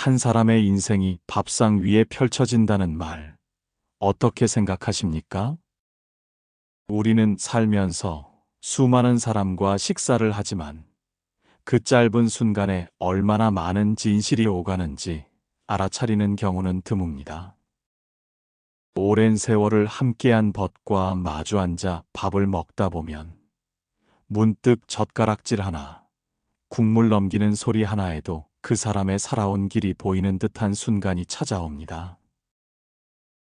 한 사람의 인생이 밥상 위에 펼쳐진다는 말, 어떻게 생각하십니까? 우리는 살면서 수많은 사람과 식사를 하지만 그 짧은 순간에 얼마나 많은 진실이 오가는지 알아차리는 경우는 드뭅니다. 오랜 세월을 함께한 벗과 마주 앉아 밥을 먹다 보면 문득 젓가락질 하나, 국물 넘기는 소리 하나에도 그 사람의 살아온 길이 보이는 듯한 순간이 찾아옵니다.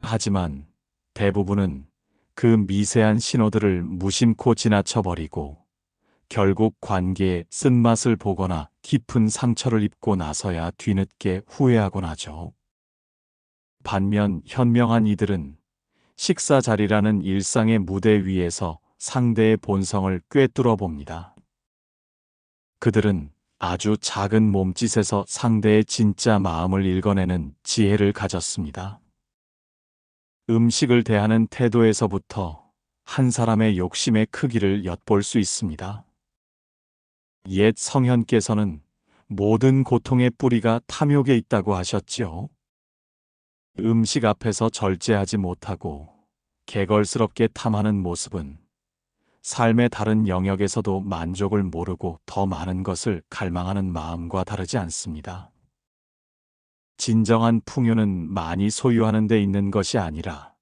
하지만 대부분은 그 미세한 신호들을 무심코 지나쳐버리고 결국 관계에 쓴맛을 보거나 깊은 상처를 입고 나서야 뒤늦게 후회하곤 하죠. 반면 현명한 이들은 식사 자리라는 일상의 무대 위에서 상대의 본성을 꿰뚫어 봅니다. 그들은 아주 작은 몸짓에서 상대의 진짜 마음을 읽어내는 지혜를 가졌습니다. 음식을 대하는 태도에서부터 한 사람의 욕심의 크기를 엿볼 수 있습니다. 옛 성현께서는 모든 고통의 뿌리가 탐욕에 있다고 하셨지요. 음식 앞에서 절제하지 못하고 개걸스럽게 탐하는 모습은 삶의 다른 영역에서도 만족을 모르고 더 많은 것을 갈망하는 마음과 다르지 않습니다. 진정한 풍요는 많이 소유하는 데 있는 것이 아니라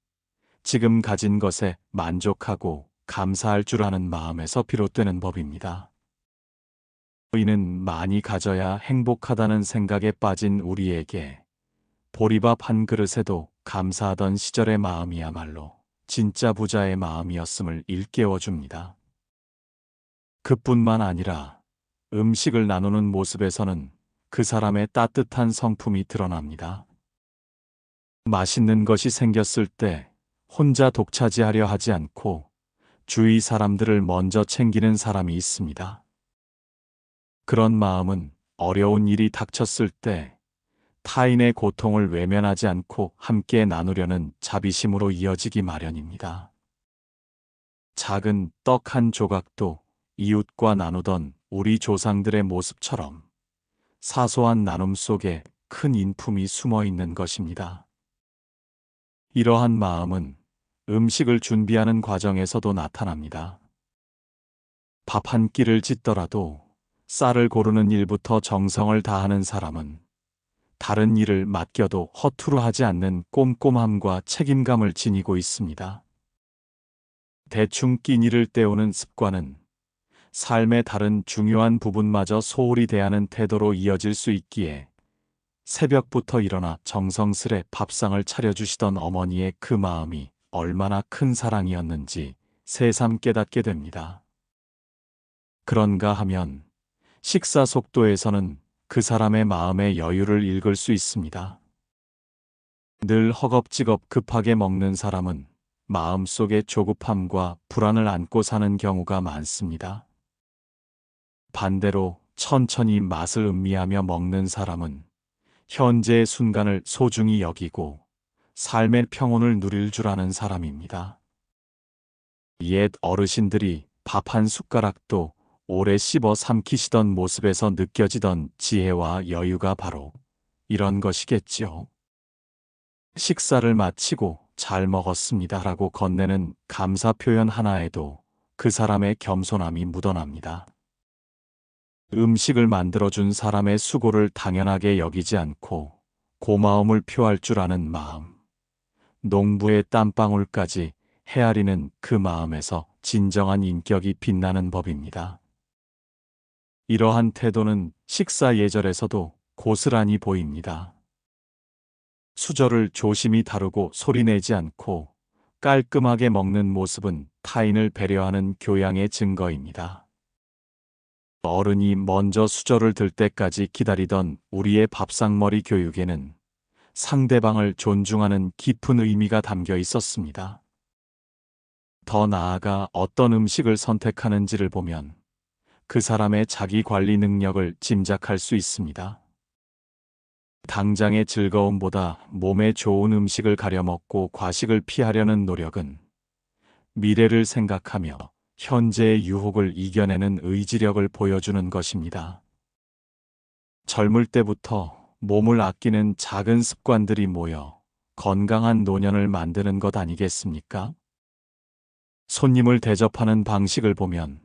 지금 가진 것에 만족하고 감사할 줄 아는 마음에서 비롯되는 법입니다. 이는 많이 가져야 행복하다는 생각에 빠진 우리에게 보리밥 한 그릇에도 감사하던 시절의 마음이야말로 진짜 부자의 마음이었음을 일깨워 줍니다. 그뿐만 아니라 음식을 나누는 모습에서는 그 사람의 따뜻한 성품이 드러납니다. 맛있는 것이 생겼을 때 혼자 독차지하려 하지 않고 주위 사람들을 먼저 챙기는 사람이 있습니다. 그런 마음은 어려운 일이 닥쳤을 때 타인의 고통을 외면하지 않고 함께 나누려는 자비심으로 이어지기 마련입니다. 작은 떡 한 조각도 이웃과 나누던 우리 조상들의 모습처럼 사소한 나눔 속에 큰 인품이 숨어 있는 것입니다. 이러한 마음은 음식을 준비하는 과정에서도 나타납니다. 밥 한 끼를 짓더라도 쌀을 고르는 일부터 정성을 다하는 사람은 다른 일을 맡겨도 허투루 하지 않는 꼼꼼함과 책임감을 지니고 있습니다. 대충 끼니를 때우는 습관은 삶의 다른 중요한 부분마저 소홀히 대하는 태도로 이어질 수 있기에 새벽부터 일어나 정성스레 밥상을 차려주시던 어머니의 그 마음이 얼마나 큰 사랑이었는지 새삼 깨닫게 됩니다. 그런가 하면 식사 속도에서는 그 사람의 마음의 여유를 읽을 수 있습니다. 늘 허겁지겁 급하게 먹는 사람은 마음속에 조급함과 불안을 안고 사는 경우가 많습니다. 반대로 천천히 맛을 음미하며 먹는 사람은 현재의 순간을 소중히 여기고 삶의 평온을 누릴 줄 아는 사람입니다. 옛 어르신들이 밥 한 숟가락도 오래 씹어 삼키시던 모습에서 느껴지던 지혜와 여유가 바로 이런 것이겠지요. 식사를 마치고 잘 먹었습니다라고 건네는 감사 표현 하나에도 그 사람의 겸손함이 묻어납니다. 음식을 만들어준 사람의 수고를 당연하게 여기지 않고 고마움을 표할 줄 아는 마음, 농부의 땀방울까지 헤아리는 그 마음에서 진정한 인격이 빛나는 법입니다. 이러한 태도는 식사 예절에서도 고스란히 보입니다. 수저를 조심히 다루고 소리내지 않고 깔끔하게 먹는 모습은 타인을 배려하는 교양의 증거입니다. 어른이 먼저 수저를 들 때까지 기다리던 우리의 밥상머리 교육에는 상대방을 존중하는 깊은 의미가 담겨 있었습니다. 더 나아가 어떤 음식을 선택하는지를 보면 그 사람의 자기 관리 능력을 짐작할 수 있습니다. 당장의 즐거움보다 몸에 좋은 음식을 가려 먹고 과식을 피하려는 노력은 미래를 생각하며 현재의 유혹을 이겨내는 의지력을 보여주는 것입니다. 젊을 때부터 몸을 아끼는 작은 습관들이 모여 건강한 노년을 만드는 것 아니겠습니까? 손님을 대접하는 방식을 보면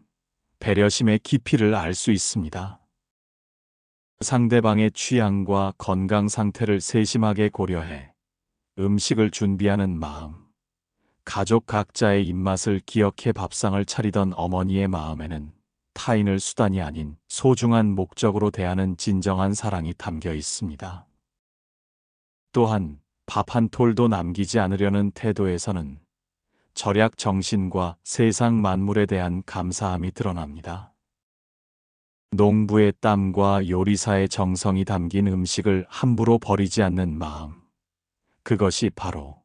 배려심의 깊이를 알 수 있습니다. 상대방의 취향과 건강 상태를 세심하게 고려해 음식을 준비하는 마음, 가족 각자의 입맛을 기억해 밥상을 차리던 어머니의 마음에는 타인을 수단이 아닌 소중한 목적으로 대하는 진정한 사랑이 담겨 있습니다. 또한 밥 한 톨도 남기지 않으려는 태도에서는 절약 정신과 세상 만물에 대한 감사함이 드러납니다. 농부의 땀과 요리사의 정성이 담긴 음식을 함부로 버리지 않는 마음. 그것이 바로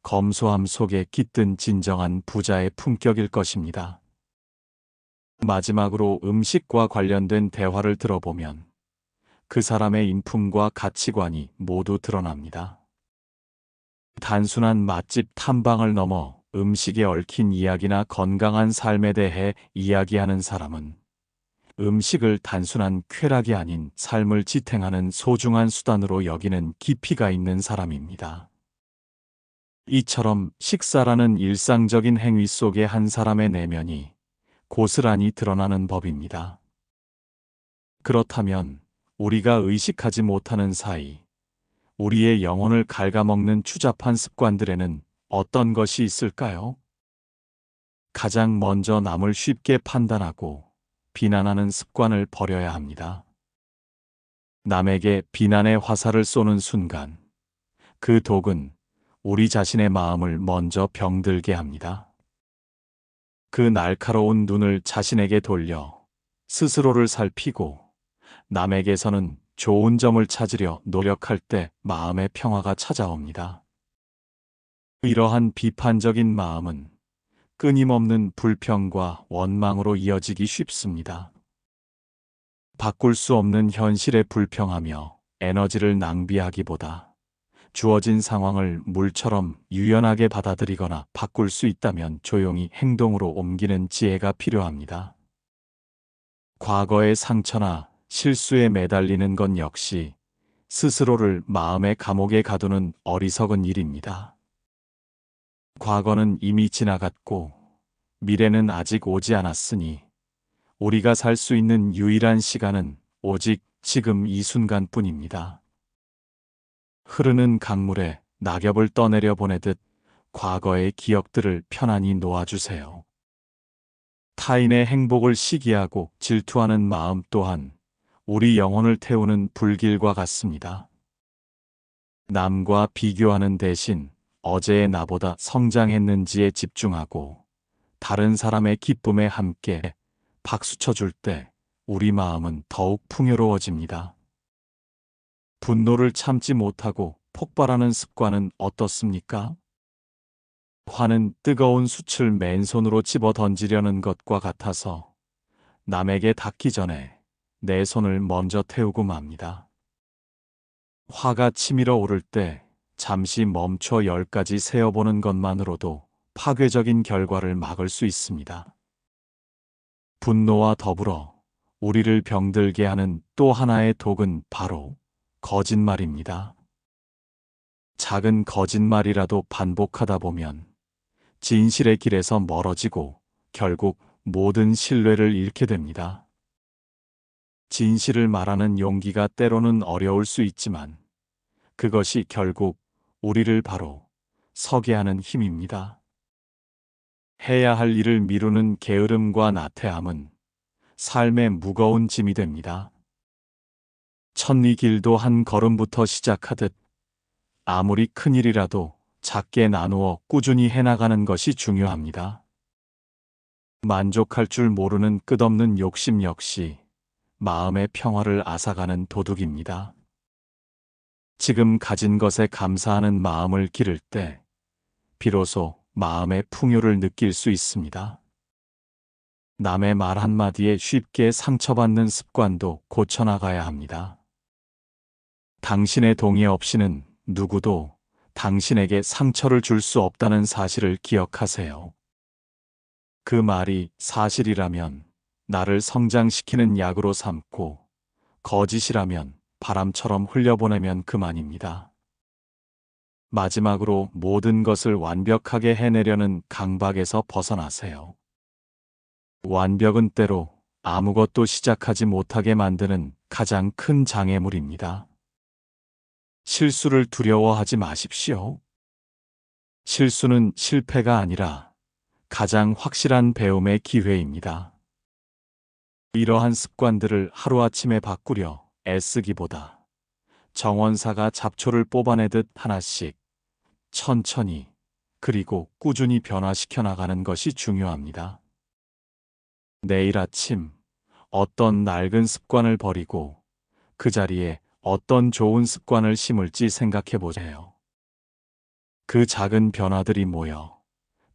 검소함 속에 깃든 진정한 부자의 품격일 것입니다. 마지막으로 음식과 관련된 대화를 들어보면 그 사람의 인품과 가치관이 모두 드러납니다. 단순한 맛집 탐방을 넘어 음식에 얽힌 이야기나 건강한 삶에 대해 이야기하는 사람은 음식을 단순한 쾌락이 아닌 삶을 지탱하는 소중한 수단으로 여기는 깊이가 있는 사람입니다. 이처럼 식사라는 일상적인 행위 속에 한 사람의 내면이 고스란히 드러나는 법입니다. 그렇다면 우리가 의식하지 못하는 사이 우리의 영혼을 갉아먹는 추잡한 습관들에는 어떤 것이 있을까요? 가장 먼저 남을 쉽게 판단하고 비난하는 습관을 버려야 합니다. 남에게 비난의 화살을 쏘는 순간 그 독은 우리 자신의 마음을 먼저 병들게 합니다. 그 날카로운 눈을 자신에게 돌려 스스로를 살피고 남에게서는 좋은 점을 찾으려 노력할 때 마음의 평화가 찾아옵니다. 이러한 비판적인 마음은 끊임없는 불평과 원망으로 이어지기 쉽습니다. 바꿀 수 없는 현실에 불평하며 에너지를 낭비하기보다 주어진 상황을 물처럼 유연하게 받아들이거나 바꿀 수 있다면 조용히 행동으로 옮기는 지혜가 필요합니다. 과거의 상처나 실수에 매달리는 건 역시 스스로를 마음의 감옥에 가두는 어리석은 일입니다. 과거는 이미 지나갔고 미래는 아직 오지 않았으니 우리가 살 수 있는 유일한 시간은 오직 지금 이 순간뿐입니다. 흐르는 강물에 낙엽을 떠내려 보내듯 과거의 기억들을 편안히 놓아주세요. 타인의 행복을 시기하고 질투하는 마음 또한 우리 영혼을 태우는 불길과 같습니다. 남과 비교하는 대신 어제의 나보다 성장했는지에 집중하고 다른 사람의 기쁨에 함께 박수쳐 줄 때 우리 마음은 더욱 풍요로워집니다. 분노를 참지 못하고 폭발하는 습관은 어떻습니까? 화는 뜨거운 숯을 맨손으로 집어 던지려는 것과 같아서 남에게 닿기 전에 내 손을 먼저 태우고 맙니다. 화가 치밀어 오를 때 잠시 멈춰 10가지 세어보는 것만으로도 파괴적인 결과를 막을 수 있습니다. 분노와 더불어 우리를 병들게 하는 또 하나의 독은 바로 거짓말입니다. 작은 거짓말이라도 반복하다 보면 진실의 길에서 멀어지고 결국 모든 신뢰를 잃게 됩니다. 진실을 말하는 용기가 때로는 어려울 수 있지만 그것이 결국 우리를 바로 서게 하는 힘입니다. 해야 할 일을 미루는 게으름과 나태함은 삶의 무거운 짐이 됩니다. 천리길도 한 걸음부터 시작하듯 아무리 큰 일이라도 작게 나누어 꾸준히 해나가는 것이 중요합니다. 만족할 줄 모르는 끝없는 욕심 역시 마음의 평화를 앗아가는 도둑입니다. 지금 가진 것에 감사하는 마음을 기를 때 비로소 마음의 풍요를 느낄 수 있습니다. 남의 말 한마디에 쉽게 상처받는 습관도 고쳐나가야 합니다. 당신의 동의 없이는 누구도 당신에게 상처를 줄 수 없다는 사실을 기억하세요. 그 말이 사실이라면 나를 성장시키는 약으로 삼고 거짓이라면 바람처럼 흘려보내면 그만입니다. 마지막으로 모든 것을 완벽하게 해내려는 강박에서 벗어나세요. 완벽은 때로 아무것도 시작하지 못하게 만드는 가장 큰 장애물입니다. 실수를 두려워하지 마십시오. 실수는 실패가 아니라 가장 확실한 배움의 기회입니다. 이러한 습관들을 하루아침에 바꾸려 애쓰기보다 정원사가 잡초를 뽑아내듯 하나씩 천천히 그리고 꾸준히 변화시켜 나가는 것이 중요합니다. 내일 아침 어떤 낡은 습관을 버리고 그 자리에 어떤 좋은 습관을 심을지 생각해 보세요. 그 작은 변화들이 모여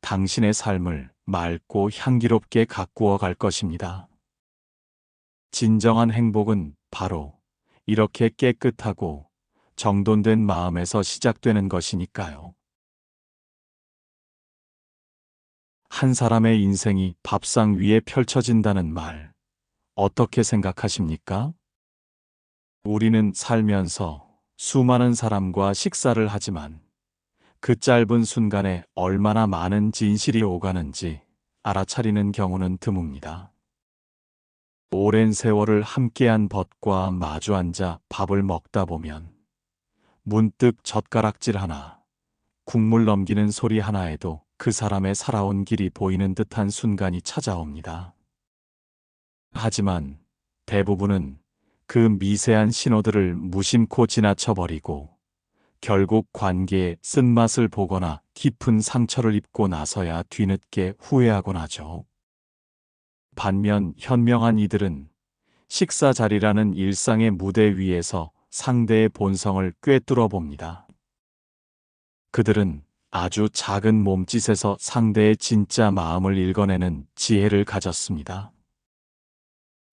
당신의 삶을 맑고 향기롭게 가꾸어 갈 것입니다. 진정한 행복은 바로 이렇게 깨끗하고 정돈된 마음에서 시작되는 것이니까요. 한 사람의 인생이 밥상 위에 펼쳐진다는 말, 어떻게 생각하십니까? 우리는 살면서 수많은 사람과 식사를 하지만 그 짧은 순간에 얼마나 많은 진실이 오가는지 알아차리는 경우는 드뭅니다. 오랜 세월을 함께한 벗과 마주 앉아 밥을 먹다 보면 문득 젓가락질 하나, 국물 넘기는 소리 하나에도 그 사람의 살아온 길이 보이는 듯한 순간이 찾아옵니다. 하지만 대부분은 그 미세한 신호들을 무심코 지나쳐버리고 결국 관계의 쓴맛을 보거나 깊은 상처를 입고 나서야 뒤늦게 후회하곤 하죠. 반면 현명한 이들은 식사 자리라는 일상의 무대 위에서 상대의 본성을 꿰뚫어 봅니다. 그들은 아주 작은 몸짓에서 상대의 진짜 마음을 읽어내는 지혜를 가졌습니다.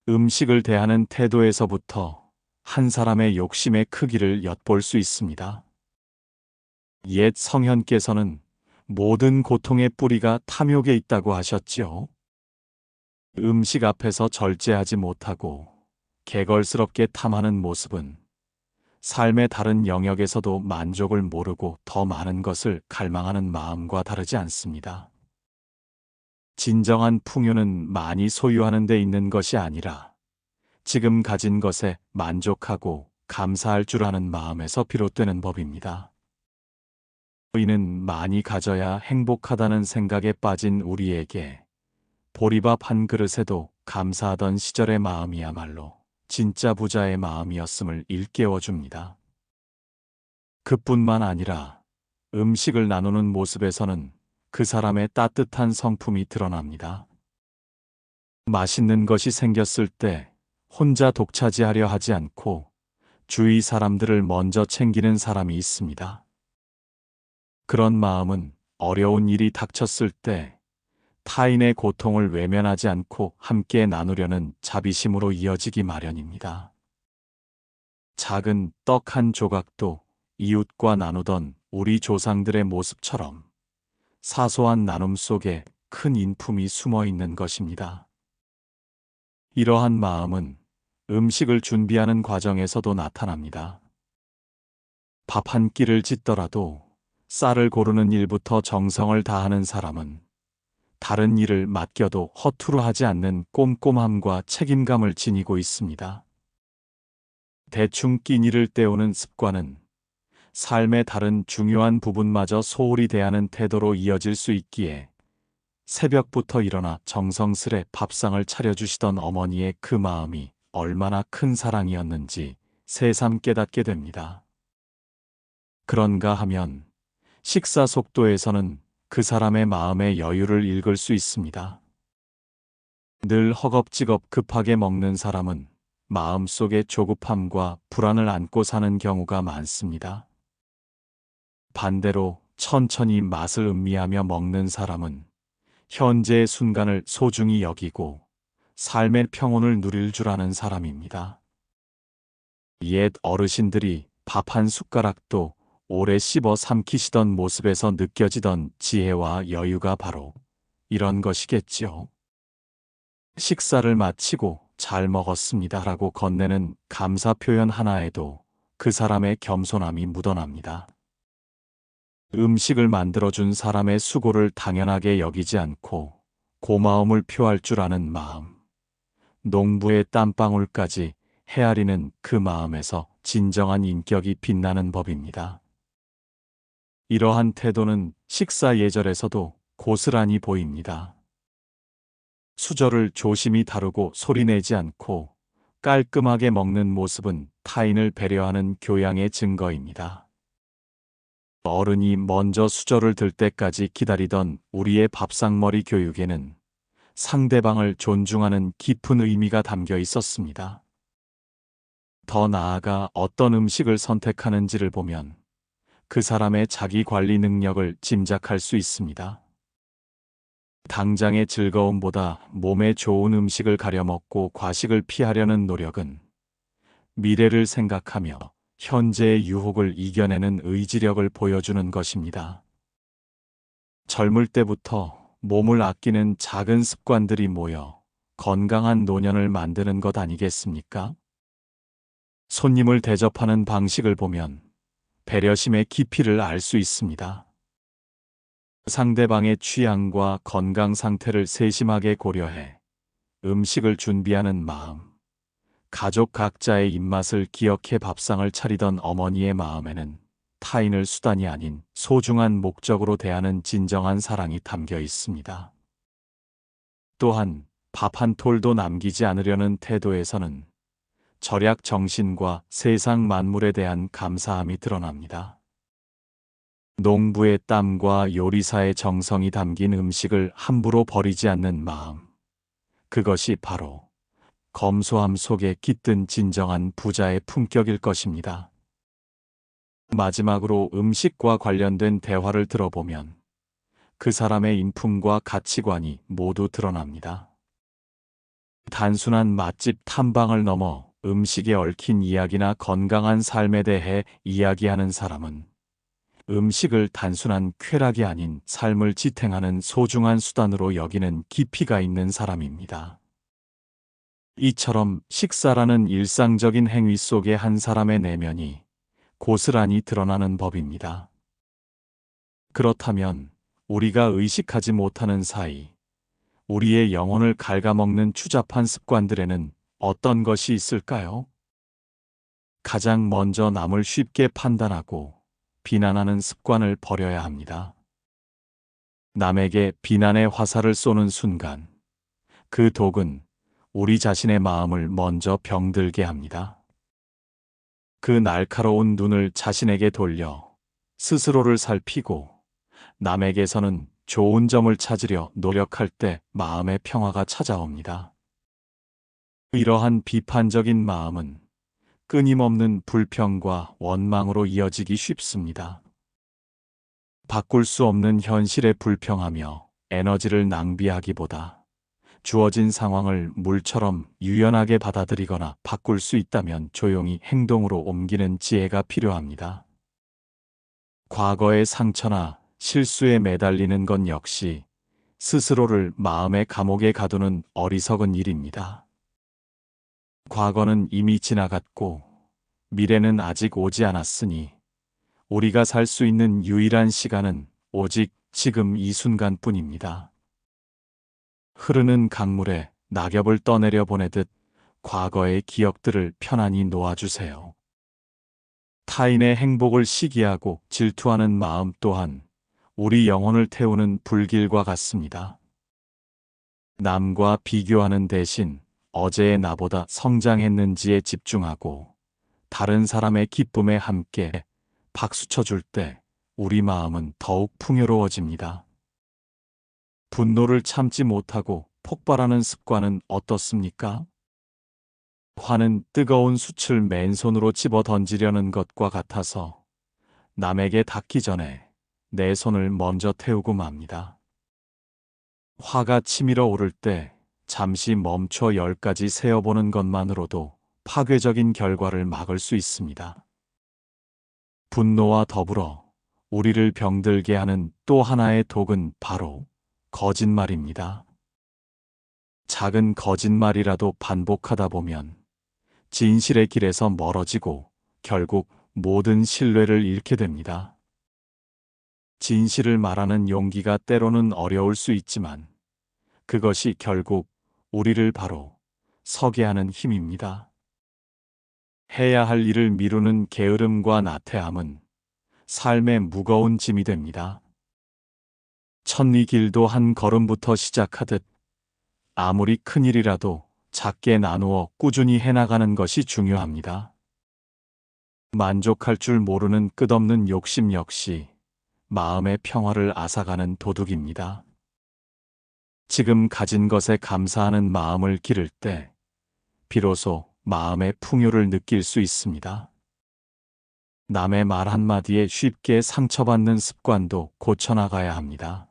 음식을 대하는 태도에서부터 한 사람의 욕심의 크기를 엿볼 수 있습니다. 옛 성현께서는 모든 고통의 뿌리가 탐욕에 있다고 하셨지요. 음식 앞에서 절제하지 못하고 개걸스럽게 탐하는 모습은 삶의 다른 영역에서도 만족을 모르고 더 많은 것을 갈망하는 마음과 다르지 않습니다. 진정한 풍요는 많이 소유하는 데 있는 것이 아니라 지금 가진 것에 만족하고 감사할 줄 아는 마음에서 비롯되는 법입니다. 이는 많이 가져야 행복하다는 생각에 빠진 우리에게 보리밥 한 그릇에도 감사하던 시절의 마음이야말로 진짜 부자의 마음이었음을 일깨워 줍니다. 그뿐만 아니라 음식을 나누는 모습에서는 그 사람의 따뜻한 성품이 드러납니다. 맛있는 것이 생겼을 때 혼자 독차지하려 하지 않고 주위 사람들을 먼저 챙기는 사람이 있습니다. 그런 마음은 어려운 일이 닥쳤을 때 타인의 고통을 외면하지 않고 함께 나누려는 자비심으로 이어지기 마련입니다. 작은 떡 한 조각도 이웃과 나누던 우리 조상들의 모습처럼 사소한 나눔 속에 큰 인품이 숨어 있는 것입니다. 이러한 마음은 음식을 준비하는 과정에서도 나타납니다. 밥 한 끼를 짓더라도 쌀을 고르는 일부터 정성을 다하는 사람은 다른 일을 맡겨도 허투루 하지 않는 꼼꼼함과 책임감을 지니고 있습니다. 대충 끼니를 때우는 습관은 삶의 다른 중요한 부분마저 소홀히 대하는 태도로 이어질 수 있기에 새벽부터 일어나 정성스레 밥상을 차려주시던 어머니의 그 마음이 얼마나 큰 사랑이었는지 새삼 깨닫게 됩니다. 그런가 하면 식사 속도에서는 그 사람의 마음의 여유를 읽을 수 있습니다. 늘 허겁지겁 급하게 먹는 사람은 마음속에 조급함과 불안을 안고 사는 경우가 많습니다. 반대로 천천히 맛을 음미하며 먹는 사람은 현재의 순간을 소중히 여기고 삶의 평온을 누릴 줄 아는 사람입니다. 옛 어르신들이 밥 한 숟가락도 오래 씹어 삼키시던 모습에서 느껴지던 지혜와 여유가 바로 이런 것이겠지요. 식사를 마치고 잘 먹었습니다 라고 건네는 감사 표현 하나에도 그 사람의 겸손함이 묻어납니다. 음식을 만들어준 사람의 수고를 당연하게 여기지 않고 고마움을 표할 줄 아는 마음, 농부의 땀방울까지 헤아리는 그 마음에서 진정한 인격이 빛나는 법입니다. 이러한 태도는 식사 예절에서도 고스란히 보입니다. 수저를 조심히 다루고 소리내지 않고 깔끔하게 먹는 모습은 타인을 배려하는 교양의 증거입니다. 어른이 먼저 수저를 들 때까지 기다리던 우리의 밥상머리 교육에는 상대방을 존중하는 깊은 의미가 담겨 있었습니다. 더 나아가 어떤 음식을 선택하는지를 보면 그 사람의 자기 관리 능력을 짐작할 수 있습니다. 당장의 즐거움보다 몸에 좋은 음식을 가려 먹고 과식을 피하려는 노력은 미래를 생각하며 현재의 유혹을 이겨내는 의지력을 보여주는 것입니다. 젊을 때부터 몸을 아끼는 작은 습관들이 모여 건강한 노년을 만드는 것 아니겠습니까? 손님을 대접하는 방식을 보면 배려심의 깊이를 알 수 있습니다. 상대방의 취향과 건강 상태를 세심하게 고려해 음식을 준비하는 마음, 가족 각자의 입맛을 기억해 밥상을 차리던 어머니의 마음에는 타인을 수단이 아닌 소중한 목적으로 대하는 진정한 사랑이 담겨 있습니다. 또한 밥 한 톨도 남기지 않으려는 태도에서는 절약 정신과 세상 만물에 대한 감사함이 드러납니다. 농부의 땀과 요리사의 정성이 담긴 음식을 함부로 버리지 않는 마음, 그것이 바로 검소함 속에 깃든 진정한 부자의 품격일 것입니다. 마지막으로 음식과 관련된 대화를 들어보면 그 사람의 인품과 가치관이 모두 드러납니다. 단순한 맛집 탐방을 넘어 음식에 얽힌 이야기나 건강한 삶에 대해 이야기하는 사람은 음식을 단순한 쾌락이 아닌 삶을 지탱하는 소중한 수단으로 여기는 깊이가 있는 사람입니다. 이처럼 식사라는 일상적인 행위 속에 한 사람의 내면이 고스란히 드러나는 법입니다. 그렇다면 우리가 의식하지 못하는 사이 우리의 영혼을 갉아먹는 추잡한 습관들에는 어떤 것이 있을까요? 가장 먼저 남을 쉽게 판단하고 비난하는 습관을 버려야 합니다. 남에게 비난의 화살을 쏘는 순간 그 독은 우리 자신의 마음을 먼저 병들게 합니다. 그 날카로운 눈을 자신에게 돌려 스스로를 살피고 남에게서는 좋은 점을 찾으려 노력할 때 마음의 평화가 찾아옵니다. 이러한 비판적인 마음은 끊임없는 불평과 원망으로 이어지기 쉽습니다. 바꿀 수 없는 현실에 불평하며 에너지를 낭비하기보다 주어진 상황을 물처럼 유연하게 받아들이거나 바꿀 수 있다면 조용히 행동으로 옮기는 지혜가 필요합니다. 과거의 상처나 실수에 매달리는 건 역시 스스로를 마음의 감옥에 가두는 어리석은 일입니다. 과거는 이미 지나갔고 미래는 아직 오지 않았으니 우리가 살 수 있는 유일한 시간은 오직 지금 이 순간뿐입니다. 흐르는 강물에 낙엽을 떠내려 보내듯 과거의 기억들을 편안히 놓아주세요. 타인의 행복을 시기하고 질투하는 마음 또한 우리 영혼을 태우는 불길과 같습니다. 남과 비교하는 대신 어제의 나보다 성장했는지에 집중하고 다른 사람의 기쁨에 함께 박수쳐 줄 때 우리 마음은 더욱 풍요로워집니다. 분노를 참지 못하고 폭발하는 습관은 어떻습니까? 화는 뜨거운 숯을 맨손으로 집어 던지려는 것과 같아서 남에게 닿기 전에 내 손을 먼저 태우고 맙니다. 화가 치밀어 오를 때 잠시 멈춰 10가지 세어보는 것만으로도 파괴적인 결과를 막을 수 있습니다. 분노와 더불어 우리를 병들게 하는 또 하나의 독은 바로 거짓말입니다. 작은 거짓말이라도 반복하다 보면 진실의 길에서 멀어지고 결국 모든 신뢰를 잃게 됩니다. 진실을 말하는 용기가 때로는 어려울 수 있지만 그것이 결국 우리를 바로 서게 하는 힘입니다. 해야 할 일을 미루는 게으름과 나태함은 삶의 무거운 짐이 됩니다. 천리 길도 한 걸음부터 시작하듯 아무리 큰 일이라도 작게 나누어 꾸준히 해나가는 것이 중요합니다. 만족할 줄 모르는 끝없는 욕심 역시 마음의 평화를 앗아가는 도둑입니다. 지금 가진 것에 감사하는 마음을 기를 때 비로소 마음의 풍요를 느낄 수 있습니다. 남의 말 한마디에 쉽게 상처받는 습관도 고쳐나가야 합니다.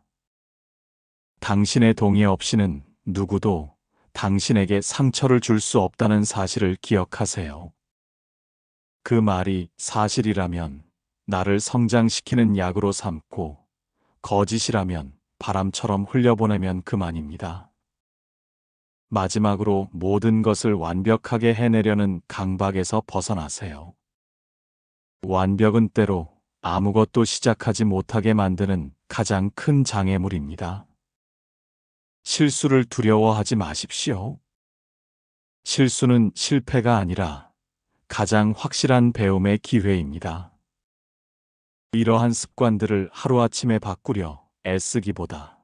당신의 동의 없이는 누구도 당신에게 상처를 줄 수 없다는 사실을 기억하세요. 그 말이 사실이라면 나를 성장시키는 약으로 삼고 거짓이라면 바람처럼 흘려보내면 그만입니다. 마지막으로 모든 것을 완벽하게 해내려는 강박에서 벗어나세요. 완벽은 때로 아무것도 시작하지 못하게 만드는 가장 큰 장애물입니다. 실수를 두려워하지 마십시오. 실수는 실패가 아니라 가장 확실한 배움의 기회입니다. 이러한 습관들을 하루아침에 바꾸려 애쓰기보다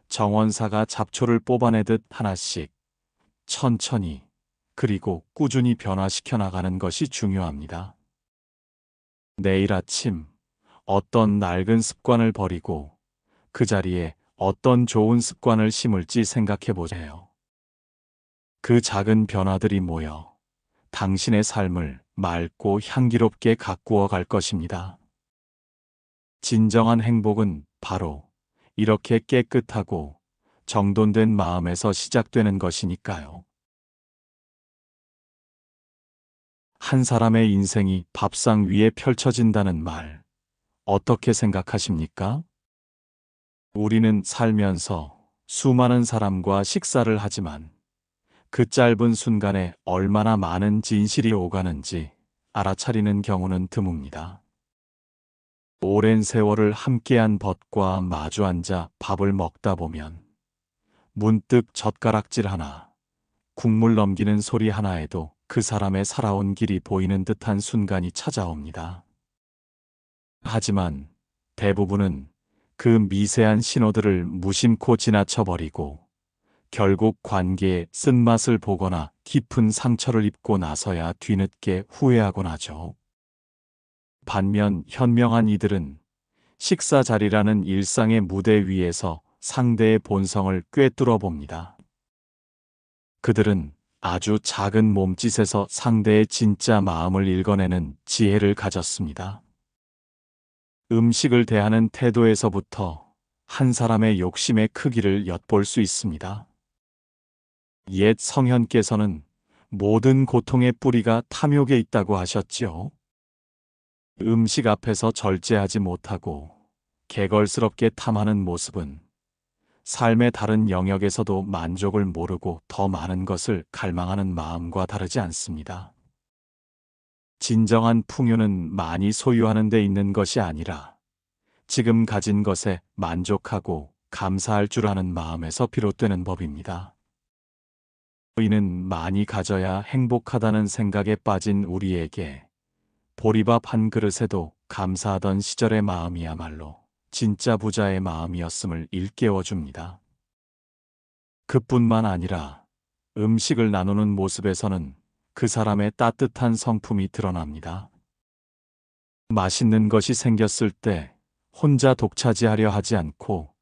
정원사가 잡초를 뽑아내듯 하나씩 천천히 그리고 꾸준히 변화시켜 나가는 것이 중요합니다. 내일 아침 어떤 낡은 습관을 버리고 그 자리에 어떤 좋은 습관을 심을지 생각해 보세요. 그 작은 변화들이 모여 당신의 삶을 맑고 향기롭게 가꾸어 갈 것입니다. 진정한 행복은 바로 이렇게 깨끗하고 정돈된 마음에서 시작되는 것이니까요. 한 사람의 인생이 밥상 위에 펼쳐진다는 말, 어떻게 생각하십니까? 우리는 살면서 수많은 사람과 식사를 하지만 그 짧은 순간에 얼마나 많은 진실이 오가는지 알아차리는 경우는 드뭅니다. 오랜 세월을 함께한 벗과 마주 앉아 밥을 먹다 보면 문득 젓가락질 하나, 국물 넘기는 소리 하나에도 그 사람의 살아온 길이 보이는 듯한 순간이 찾아옵니다. 하지만 대부분은 그 미세한 신호들을 무심코 지나쳐버리고 결국 관계의 쓴맛을 보거나 깊은 상처를 입고 나서야 뒤늦게 후회하곤 하죠. 반면 현명한 이들은 식사 자리라는 일상의 무대 위에서 상대의 본성을 꿰뚫어 봅니다. 그들은 아주 작은 몸짓에서 상대의 진짜 마음을 읽어내는 지혜를 가졌습니다. 음식을 대하는 태도에서부터 한 사람의 욕심의 크기를 엿볼 수 있습니다. 옛 성현께서는 모든 고통의 뿌리가 탐욕에 있다고 하셨지요. 음식 앞에서 절제하지 못하고 개걸스럽게 탐하는 모습은 삶의 다른 영역에서도 만족을 모르고 더 많은 것을 갈망하는 마음과 다르지 않습니다. 진정한 풍요는 많이 소유하는 데 있는 것이 아니라 지금 가진 것에 만족하고 감사할 줄 아는 마음에서 비롯되는 법입니다. 이는 많이 가져야 행복하다는 생각에 빠진 우리에게 보리밥 한 그릇에도 감사하던 시절의 마음이야말로 진짜 부자의 마음이었음을 일깨워줍니다. 그뿐만 아니라 음식을 나누는 모습에서는 그 사람의 따뜻한 성품이 드러납니다. 맛있는 것이 생겼을 때 혼자 독차지하려 하지 않고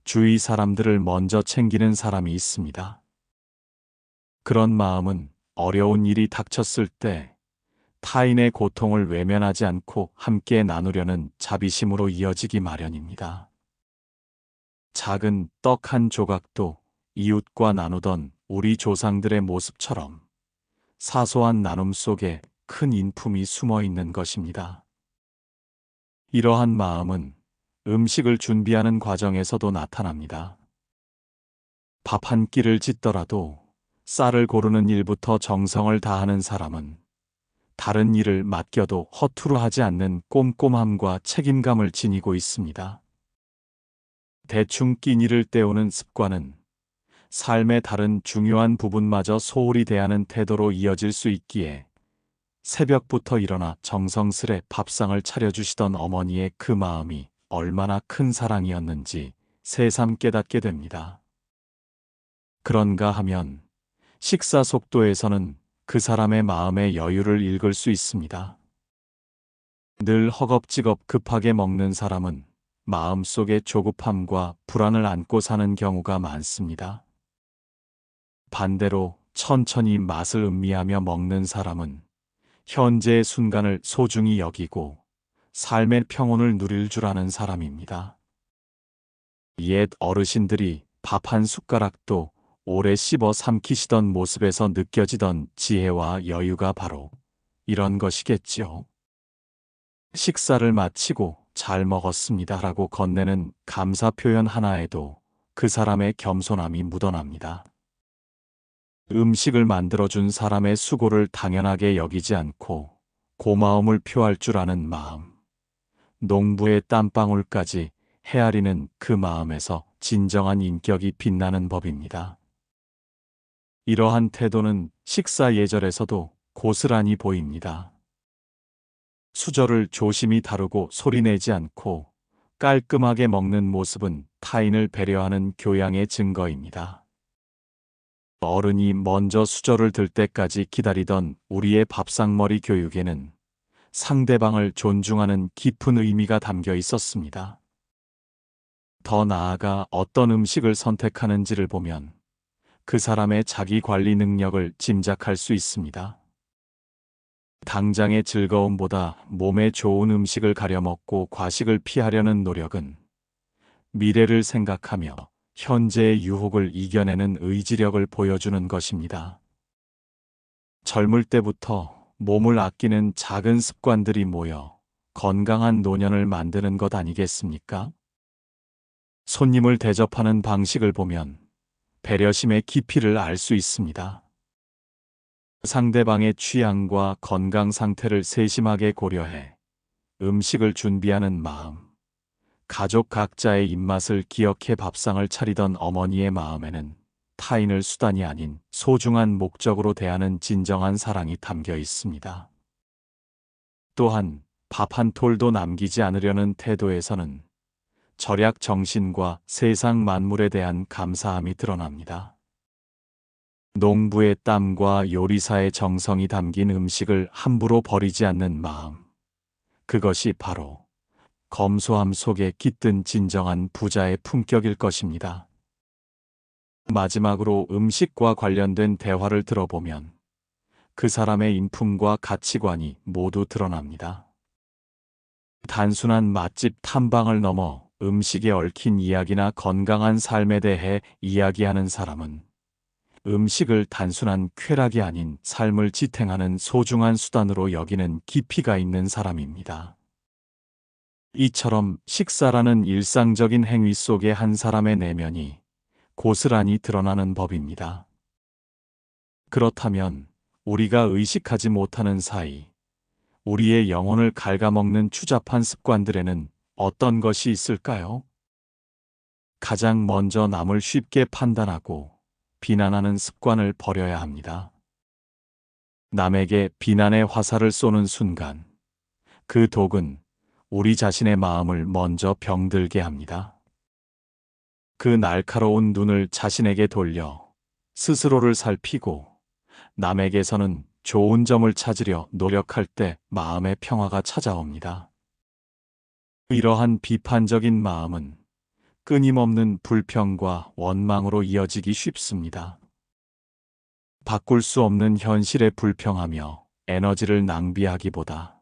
주위 사람들을 먼저 챙기는 사람이 있습니다. 그런 마음은 어려운 일이 닥쳤을 때 타인의 고통을 외면하지 않고 함께 나누려는 자비심으로 이어지기 마련입니다. 작은 떡 한 조각도 이웃과 나누던 우리 조상들의 모습처럼 사소한 나눔 속에 큰 인품이 숨어 있는 것입니다. 이러한 마음은 음식을 준비하는 과정에서도 나타납니다. 밥 한 끼를 짓더라도 쌀을 고르는 일부터 정성을 다하는 사람은 다른 일을 맡겨도 허투루 하지 않는 꼼꼼함과 책임감을 지니고 있습니다. 대충 끼니를 때우는 습관은 삶의 다른 중요한 부분마저 소홀히 대하는 태도로 이어질 수 있기에 새벽부터 일어나 정성스레 밥상을 차려주시던 어머니의 그 마음이 얼마나 큰 사랑이었는지 새삼 깨닫게 됩니다. 그런가 하면 식사 속도에서는 그 사람의 마음의 여유를 읽을 수 있습니다. 늘 허겁지겁 급하게 먹는 사람은 마음속에 조급함과 불안을 안고 사는 경우가 많습니다. 반대로 천천히 맛을 음미하며 먹는 사람은 현재의 순간을 소중히 여기고 삶의 평온을 누릴 줄 아는 사람입니다. 옛 어르신들이 밥 한 숟가락도 오래 씹어 삼키시던 모습에서 느껴지던 지혜와 여유가 바로 이런 것이겠지요. 식사를 마치고 잘 먹었습니다라고 건네는 감사 표현 하나에도 그 사람의 겸손함이 묻어납니다. 음식을 만들어준 사람의 수고를 당연하게 여기지 않고 고마움을 표할 줄 아는 마음, 농부의 땀방울까지 헤아리는 그 마음에서 진정한 인격이 빛나는 법입니다. 이러한 태도는 식사 예절에서도 고스란히 보입니다. 수저를 조심히 다루고 소리내지 않고 깔끔하게 먹는 모습은 타인을 배려하는 교양의 증거입니다. 어른이 먼저 수저를 들 때까지 기다리던 우리의 밥상머리 교육에는 상대방을 존중하는 깊은 의미가 담겨 있었습니다. 더 나아가 어떤 음식을 선택하는지를 보면 그 사람의 자기 관리 능력을 짐작할 수 있습니다. 당장의 즐거움보다 몸에 좋은 음식을 가려먹고 과식을 피하려는 노력은 미래를 생각하며 현재의 유혹을 이겨내는 의지력을 보여주는 것입니다. 젊을 때부터 몸을 아끼는 작은 습관들이 모여 건강한 노년을 만드는 것 아니겠습니까? 손님을 대접하는 방식을 보면 배려심의 깊이를 알 수 있습니다. 상대방의 취향과 건강 상태를 세심하게 고려해 음식을 준비하는 마음, 가족 각자의 입맛을 기억해 밥상을 차리던 어머니의 마음에는 타인을 수단이 아닌 소중한 목적으로 대하는 진정한 사랑이 담겨 있습니다. 또한 밥 한 톨도 남기지 않으려는 태도에서는 절약 정신과 세상 만물에 대한 감사함이 드러납니다. 농부의 땀과 요리사의 정성이 담긴 음식을 함부로 버리지 않는 마음, 그것이 바로 검소함 속에 깃든 진정한 부자의 품격일 것입니다. 마지막으로 음식과 관련된 대화를 들어보면 그 사람의 인품과 가치관이 모두 드러납니다. 단순한 맛집 탐방을 넘어 음식에 얽힌 이야기나 건강한 삶에 대해 이야기하는 사람은 음식을 단순한 쾌락이 아닌 삶을 지탱하는 소중한 수단으로 여기는 깊이가 있는 사람입니다. 이처럼 식사라는 일상적인 행위 속에 한 사람의 내면이 고스란히 드러나는 법입니다. 그렇다면 우리가 의식하지 못하는 사이 우리의 영혼을 갉아먹는 추잡한 습관들에는 어떤 것이 있을까요? 가장 먼저 남을 쉽게 판단하고 비난하는 습관을 버려야 합니다. 남에게 비난의 화살을 쏘는 순간 그 독은 우리 자신의 마음을 먼저 병들게 합니다. 그 날카로운 눈을 자신에게 돌려 스스로를 살피고 남에게서는 좋은 점을 찾으려 노력할 때 마음의 평화가 찾아옵니다. 이러한 비판적인 마음은 끊임없는 불평과 원망으로 이어지기 쉽습니다. 바꿀 수 없는 현실에 불평하며 에너지를 낭비하기보다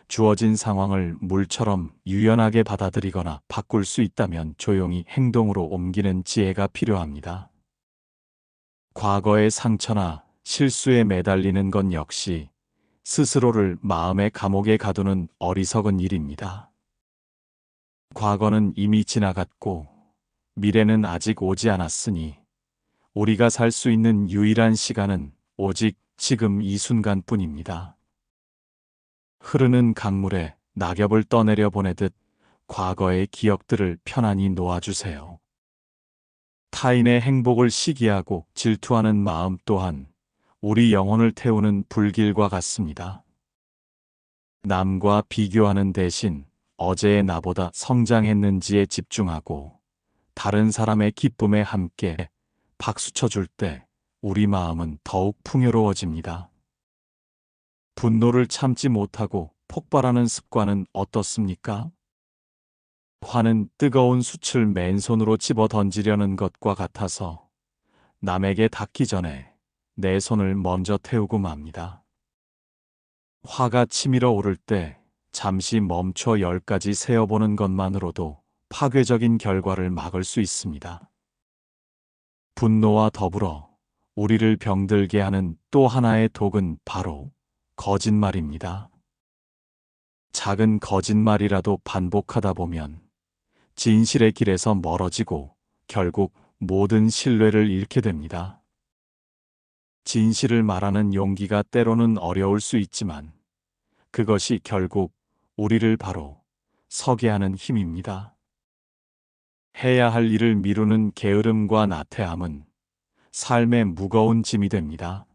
주어진 상황을 물처럼 유연하게 받아들이거나 바꿀 수 있다면 조용히 행동으로 옮기는 지혜가 필요합니다. 과거의 상처나 실수에 매달리는 건 역시 스스로를 마음의 감옥에 가두는 어리석은 일입니다. 과거는 이미 지나갔고 미래는 아직 오지 않았으니 우리가 살 수 있는 유일한 시간은 오직 지금 이 순간뿐입니다. 흐르는 강물에 낙엽을 떠내려 보내듯 과거의 기억들을 편안히 놓아주세요. 타인의 행복을 시기하고 질투하는 마음 또한 우리 영혼을 태우는 불길과 같습니다. 남과 비교하는 대신 어제의 나보다 성장했는지에 집중하고 다른 사람의 기쁨에 함께 박수쳐 줄 때 우리 마음은 더욱 풍요로워집니다. 분노를 참지 못하고 폭발하는 습관은 어떻습니까? 화는 뜨거운 숯을 맨손으로 집어 던지려는 것과 같아서 남에게 닿기 전에 내 손을 먼저 태우고 맙니다. 화가 치밀어 오를 때 잠시 멈춰 10가지 세어보는 것만으로도 파괴적인 결과를 막을 수 있습니다. 분노와 더불어 우리를 병들게 하는 또 하나의 독은 바로 거짓말입니다. 작은 거짓말이라도 반복하다 보면 진실의 길에서 멀어지고 결국 모든 신뢰를 잃게 됩니다. 진실을 말하는 용기가 때로는 어려울 수 있지만 그것이 결국 우리를 바로 서게 하는 힘입니다. 해야 할 일을 미루는 게으름과 나태함은 삶의 무거운 짐이 됩니다.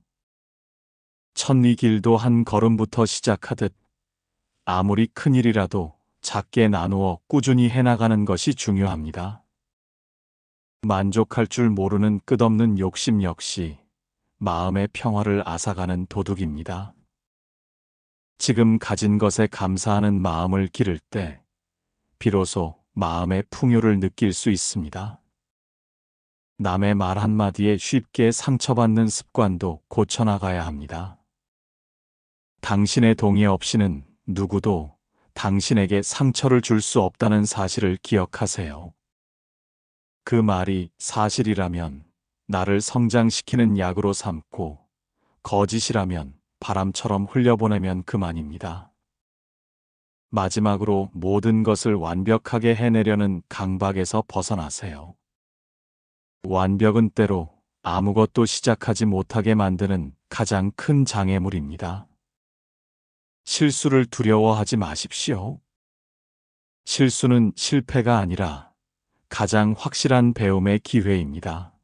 천리 길도 한 걸음부터 시작하듯 아무리 큰 일이라도 작게 나누어 꾸준히 해나가는 것이 중요합니다. 만족할 줄 모르는 끝없는 욕심 역시 마음의 평화를 앗아가는 도둑입니다. 지금 가진 것에 감사하는 마음을 기를 때 비로소 마음의 풍요를 느낄 수 있습니다. 남의 말 한마디에 쉽게 상처받는 습관도 고쳐나가야 합니다. 당신의 동의 없이는 누구도 당신에게 상처를 줄 수 없다는 사실을 기억하세요. 그 말이 사실이라면 나를 성장시키는 약으로 삼고 거짓이라면 바람처럼 흘려보내면 그만입니다. 마지막으로 모든 것을 완벽하게 해내려는 강박에서 벗어나세요. 완벽은 때로 아무것도 시작하지 못하게 만드는 가장 큰 장애물입니다. 실수를 두려워하지 마십시오. 실수는 실패가 아니라 가장 확실한 배움의 기회입니다.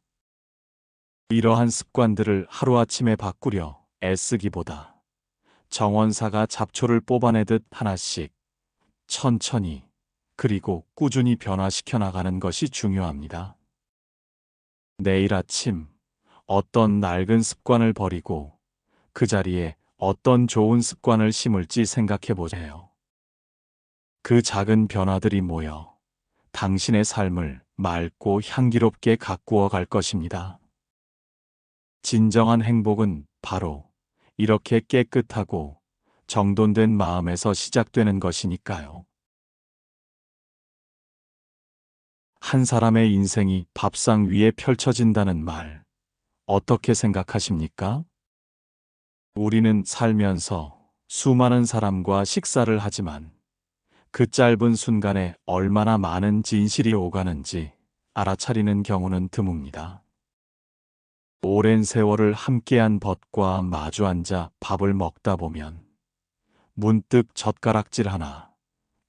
이러한 습관들을 하루아침에 바꾸려 애쓰기보다 정원사가 잡초를 뽑아내듯 하나씩 천천히 그리고 꾸준히 변화시켜 나가는 것이 중요합니다. 내일 아침 어떤 낡은 습관을 버리고 그 자리에 어떤 좋은 습관을 심을지 생각해 보세요. 그 작은 변화들이 모여 당신의 삶을 맑고 향기롭게 가꾸어 갈 것입니다. 진정한 행복은 바로 이렇게 깨끗하고 정돈된 마음에서 시작되는 것이니까요. 한 사람의 인생이 밥상 위에 펼쳐진다는 말, 어떻게 생각하십니까? 우리는 살면서 수많은 사람과 식사를 하지만 그 짧은 순간에 얼마나 많은 진실이 오가는지 알아차리는 경우는 드뭅니다. 오랜 세월을 함께한 벗과 마주 앉아 밥을 먹다 보면 문득 젓가락질 하나,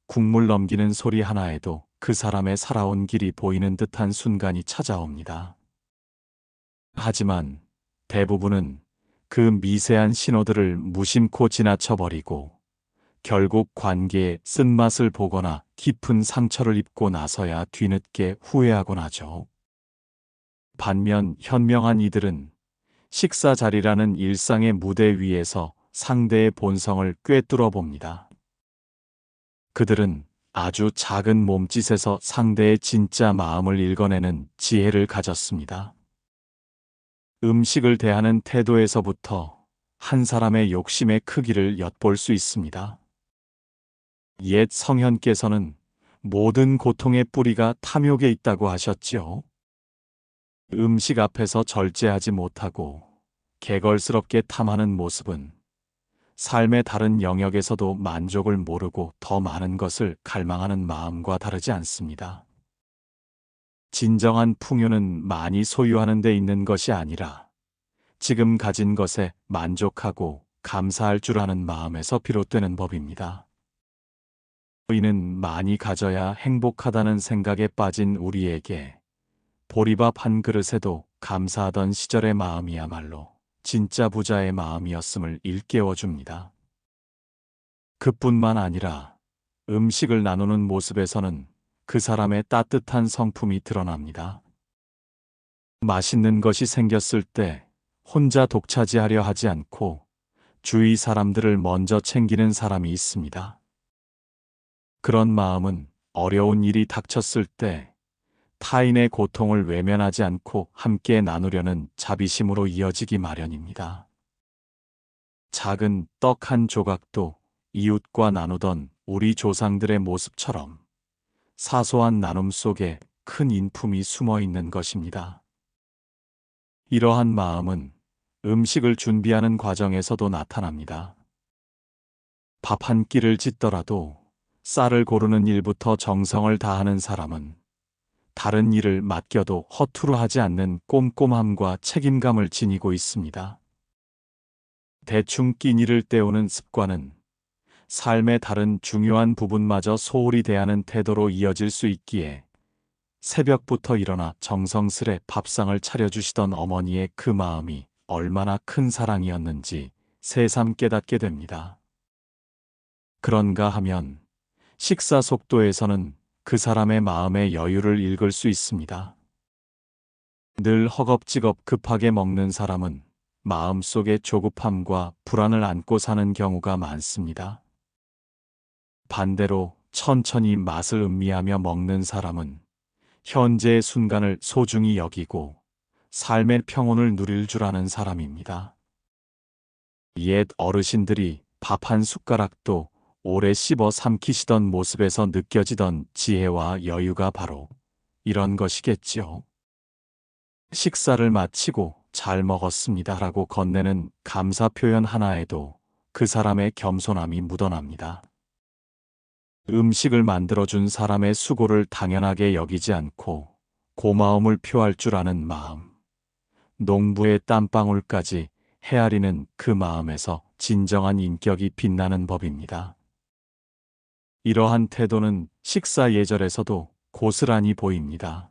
국물 넘기는 소리 하나에도 그 사람의 살아온 길이 보이는 듯한 순간이 찾아옵니다. 하지만 대부분은 그 미세한 신호들을 무심코 지나쳐버리고 결국 관계의 쓴맛을 보거나 깊은 상처를 입고 나서야 뒤늦게 후회하곤 하죠. 반면 현명한 이들은 식사 자리라는 일상의 무대 위에서 상대의 본성을 꿰뚫어 봅니다. 그들은 아주 작은 몸짓에서 상대의 진짜 마음을 읽어내는 지혜를 가졌습니다. 음식을 대하는 태도에서부터 한 사람의 욕심의 크기를 엿볼 수 있습니다. 옛 성현께서는 모든 고통의 뿌리가 탐욕에 있다고 하셨지요. 음식 앞에서 절제하지 못하고 개걸스럽게 탐하는 모습은 삶의 다른 영역에서도 만족을 모르고 더 많은 것을 갈망하는 마음과 다르지 않습니다. 진정한 풍요는 많이 소유하는 데 있는 것이 아니라 지금 가진 것에 만족하고 감사할 줄 아는 마음에서 비롯되는 법입니다. 이는 많이 가져야 행복하다는 생각에 빠진 우리에게 보리밥 한 그릇에도 감사하던 시절의 마음이야말로 진짜 부자의 마음이었음을 일깨워 줍니다. 그뿐만 아니라 음식을 나누는 모습에서는 그 사람의 따뜻한 성품이 드러납니다. 맛있는 것이 생겼을 때 혼자 독차지하려 하지 않고 주위 사람들을 먼저 챙기는 사람이 있습니다. 그런 마음은 어려운 일이 닥쳤을 때 타인의 고통을 외면하지 않고 함께 나누려는 자비심으로 이어지기 마련입니다. 작은 떡 한 조각도 이웃과 나누던 우리 조상들의 모습처럼 사소한 나눔 속에 큰 인품이 숨어 있는 것입니다. 이러한 마음은 음식을 준비하는 과정에서도 나타납니다. 밥 한 끼를 짓더라도 쌀을 고르는 일부터 정성을 다하는 사람은 다른 일을 맡겨도 허투루 하지 않는 꼼꼼함과 책임감을 지니고 있습니다. 대충 끼니를 때우는 습관은 삶의 다른 중요한 부분마저 소홀히 대하는 태도로 이어질 수 있기에 새벽부터 일어나 정성스레 밥상을 차려주시던 어머니의 그 마음이 얼마나 큰 사랑이었는지 새삼 깨닫게 됩니다. 그런가 하면 식사 속도에서는 그 사람의 마음의 여유를 읽을 수 있습니다. 늘 허겁지겁 급하게 먹는 사람은 마음속에 조급함과 불안을 안고 사는 경우가 많습니다. 반대로 천천히 맛을 음미하며 먹는 사람은 현재의 순간을 소중히 여기고 삶의 평온을 누릴 줄 아는 사람입니다. 옛 어르신들이 밥 한 숟가락도 오래 씹어 삼키시던 모습에서 느껴지던 지혜와 여유가 바로 이런 것이겠지요. 식사를 마치고 잘 먹었습니다라고 건네는 감사 표현 하나에도 그 사람의 겸손함이 묻어납니다. 음식을 만들어준 사람의 수고를 당연하게 여기지 않고 고마움을 표할 줄 아는 마음, 농부의 땀방울까지 헤아리는 그 마음에서 진정한 인격이 빛나는 법입니다. 이러한 태도는 식사 예절에서도 고스란히 보입니다.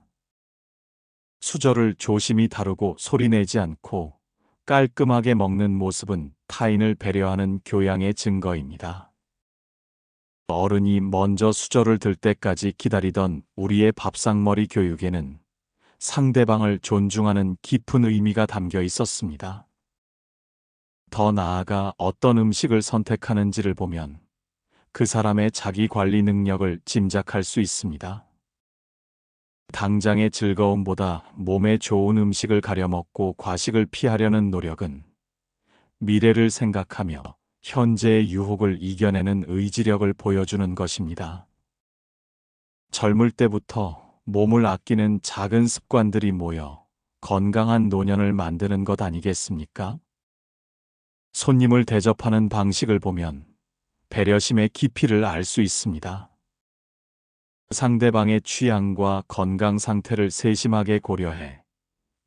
수저를 조심히 다루고 소리내지 않고 깔끔하게 먹는 모습은 타인을 배려하는 교양의 증거입니다. 어른이 먼저 수저를 들 때까지 기다리던 우리의 밥상머리 교육에는 상대방을 존중하는 깊은 의미가 담겨 있었습니다. 더 나아가 어떤 음식을 선택하는지를 보면 그 사람의 자기 관리 능력을 짐작할 수 있습니다. 당장의 즐거움보다 몸에 좋은 음식을 가려먹고 과식을 피하려는 노력은 미래를 생각하며 현재의 유혹을 이겨내는 의지력을 보여주는 것입니다. 젊을 때부터 몸을 아끼는 작은 습관들이 모여 건강한 노년을 만드는 것 아니겠습니까? 손님을 대접하는 방식을 보면 배려심의 깊이를 알 수 있습니다. 상대방의 취향과 건강 상태를 세심하게 고려해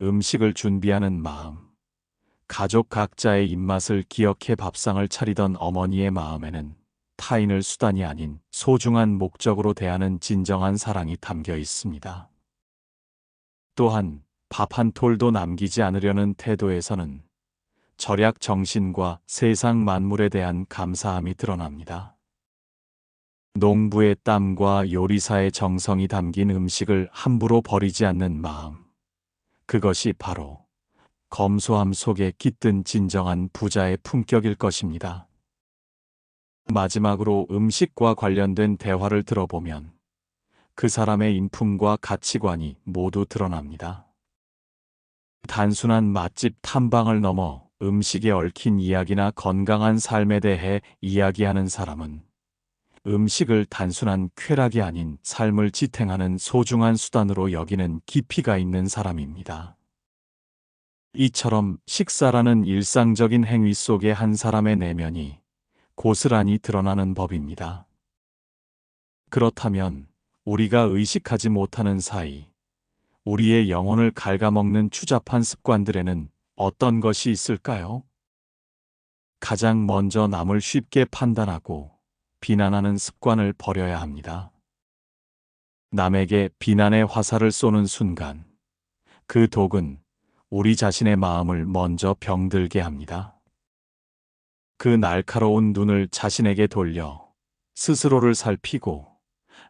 음식을 준비하는 마음, 가족 각자의 입맛을 기억해 밥상을 차리던 어머니의 마음에는 타인을 수단이 아닌 소중한 목적으로 대하는 진정한 사랑이 담겨 있습니다. 또한 밥 한 톨도 남기지 않으려는 태도에서는 절약 정신과 세상 만물에 대한 감사함이 드러납니다. 농부의 땀과 요리사의 정성이 담긴 음식을 함부로 버리지 않는 마음, 그것이 바로 검소함 속에 깃든 진정한 부자의 품격일 것입니다. 마지막으로 음식과 관련된 대화를 들어보면 그 사람의 인품과 가치관이 모두 드러납니다. 단순한 맛집 탐방을 넘어 음식에 얽힌 이야기나 건강한 삶에 대해 이야기하는 사람은 음식을 단순한 쾌락이 아닌 삶을 지탱하는 소중한 수단으로 여기는 깊이가 있는 사람입니다. 이처럼 식사라는 일상적인 행위 속에 한 사람의 내면이 고스란히 드러나는 법입니다. 그렇다면 우리가 의식하지 못하는 사이 우리의 영혼을 갉아먹는 추잡한 습관들에는 어떤 것이 있을까요? 가장 먼저 남을 쉽게 판단하고 비난하는 습관을 버려야 합니다. 남에게 비난의 화살을 쏘는 순간 그 독은 우리 자신의 마음을 먼저 병들게 합니다. 그 날카로운 눈을 자신에게 돌려 스스로를 살피고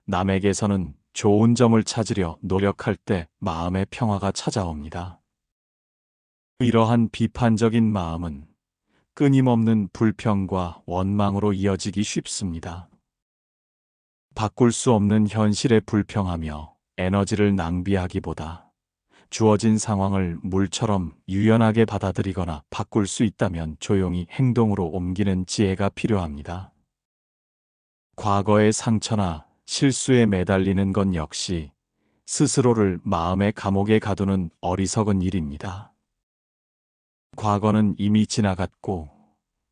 남에게서는 좋은 점을 찾으려 노력할 때 마음의 평화가 찾아옵니다. 이러한 비판적인 마음은 끊임없는 불평과 원망으로 이어지기 쉽습니다. 바꿀 수 없는 현실에 불평하며 에너지를 낭비하기보다 주어진 상황을 물처럼 유연하게 받아들이거나 바꿀 수 있다면 조용히 행동으로 옮기는 지혜가 필요합니다. 과거의 상처나 실수에 매달리는 건 역시 스스로를 마음의 감옥에 가두는 어리석은 일입니다. 과거는 이미 지나갔고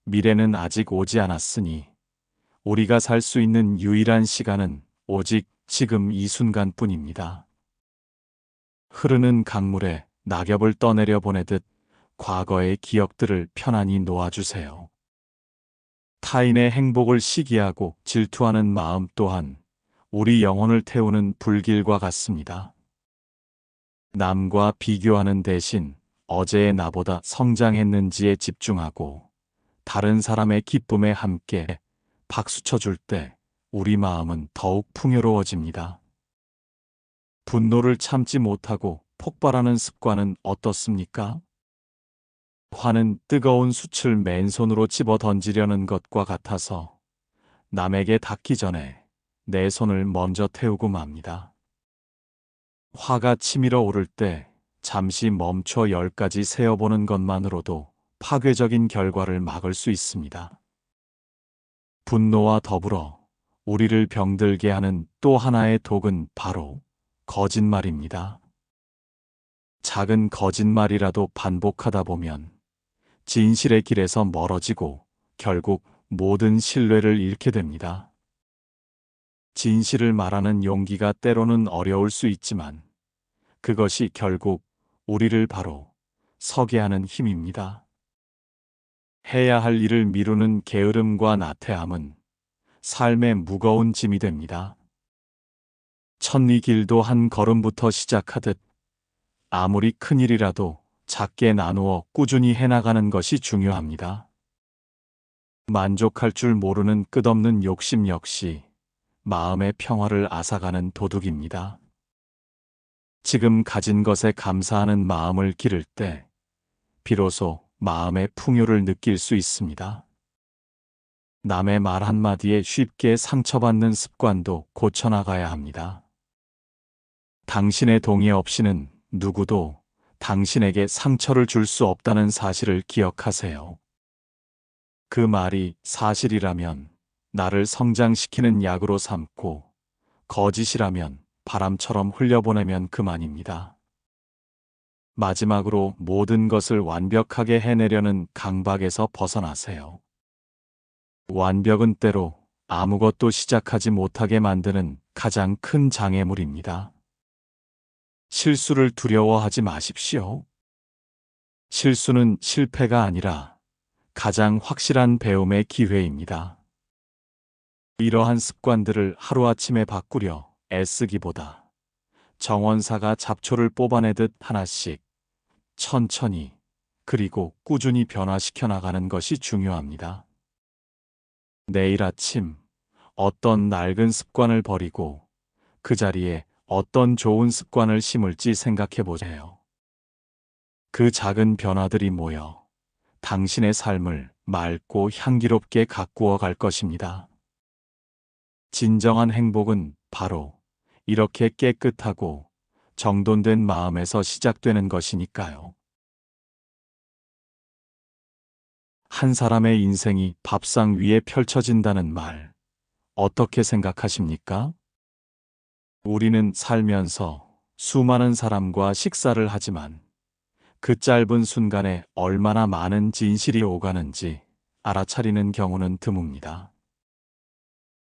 미래는 아직 오지 않았으니 우리가 살 수 있는 유일한 시간은 오직 지금 이 순간뿐입니다. 흐르는 강물에 낙엽을 떠내려 보내듯 과거의 기억들을 편안히 놓아주세요. 타인의 행복을 시기하고 질투하는 마음 또한 우리 영혼을 태우는 불길과 같습니다. 남과 비교하는 대신 어제의 나보다 성장했는지에 집중하고 다른 사람의 기쁨에 함께 박수쳐 줄 때 우리 마음은 더욱 풍요로워집니다. 분노를 참지 못하고 폭발하는 습관은 어떻습니까? 화는 뜨거운 숯을 맨손으로 집어 던지려는 것과 같아서 남에게 닿기 전에 내 손을 먼저 태우고 맙니다. 화가 치밀어 오를 때 잠시 멈춰 10가지 세어보는 것만으로도 파괴적인 결과를 막을 수 있습니다. 분노와 더불어 우리를 병들게 하는 또 하나의 독은 바로 거짓말입니다. 작은 거짓말이라도 반복하다 보면 진실의 길에서 멀어지고 결국 모든 신뢰를 잃게 됩니다. 진실을 말하는 용기가 때로는 어려울 수 있지만 그것이 결국 우리를 바로 서게 하는 힘입니다. 해야 할 일을 미루는 게으름과 나태함은 삶의 무거운 짐이 됩니다. 천리 길도 한 걸음부터 시작하듯 아무리 큰 일이라도 작게 나누어 꾸준히 해나가는 것이 중요합니다. 만족할 줄 모르는 끝없는 욕심 역시 마음의 평화를 앗아가는 도둑입니다. 지금 가진 것에 감사하는 마음을 기를 때 비로소 마음의 풍요를 느낄 수 있습니다. 남의 말 한마디에 쉽게 상처받는 습관도 고쳐나가야 합니다. 당신의 동의 없이는 누구도 당신에게 상처를 줄 수 없다는 사실을 기억하세요. 그 말이 사실이라면 나를 성장시키는 약으로 삼고 거짓이라면 바람처럼 흘려보내면 그만입니다. 마지막으로 모든 것을 완벽하게 해내려는 강박에서 벗어나세요. 완벽은 때로 아무것도 시작하지 못하게 만드는 가장 큰 장애물입니다. 실수를 두려워하지 마십시오. 실수는 실패가 아니라 가장 확실한 배움의 기회입니다. 이러한 습관들을 하루아침에 바꾸려 애쓰기보다 정원사가 잡초를 뽑아내듯 하나씩 천천히 그리고 꾸준히 변화시켜 나가는 것이 중요합니다. 내일 아침 어떤 낡은 습관을 버리고 그 자리에 어떤 좋은 습관을 심을지 생각해 보세요. 그 작은 변화들이 모여 당신의 삶을 맑고 향기롭게 가꾸어 갈 것입니다. 진정한 행복은 바로 이렇게 깨끗하고 정돈된 마음에서 시작되는 것이니까요. 한 사람의 인생이 밥상 위에 펼쳐진다는 말, 어떻게 생각하십니까? 우리는 살면서 수많은 사람과 식사를 하지만 그 짧은 순간에 얼마나 많은 진실이 오가는지 알아차리는 경우는 드뭅니다.